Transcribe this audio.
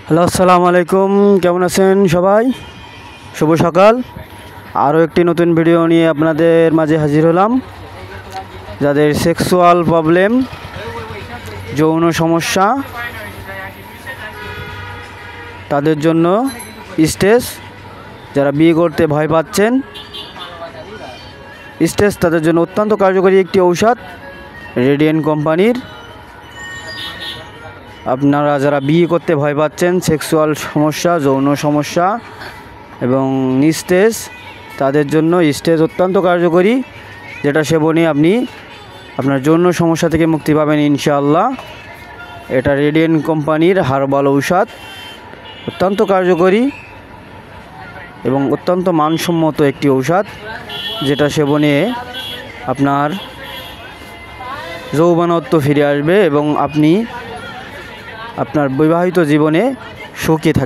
Hello, আসসালামু আলাইকুম। কেমন আছেন সবাই? শুভ সকাল। আরও একটি নতুন ভিডিও নিয়ে আপনাদের মাঝে হাজির হলাম। যাদের সেক্সুয়াল প্রবলেম, যৌন সমস্যা, তাদের জন্য স্টেজ, যারা বিয়ে করতে ভয় পাচ্ছেন, স্টেজ তাদের জন্য অত্যন্ত কার্যকরী একটি ঔষধ রেডিয়েন্ট কোম্পানির। আপনারা যারা বিয়ে করতে ভয় পাচ্ছেন, সেক্সুয়াল সমস্যা, যৌন সমস্যা এবং নিস্তেজ, তাদের জন্য স্টেজ অত্যন্ত কার্যকরী, যেটা সেবনে আপনি আপনার যৌন সমস্যা থেকে মুক্তি পাবেন ইনশাআল্লাহ। এটা রেডিয়েন্ট কোম্পানির হার্বাল ঔষধ, অত্যন্ত কার্যকরী এবং অত্যন্ত মানসম্মত একটি ঔষধ, যেটা সেবনে আপনার যৌবনত্ব ফিরে আসবে এবং আপনি আপনার বিবাহিত জীবনে সুখী থাকবেন।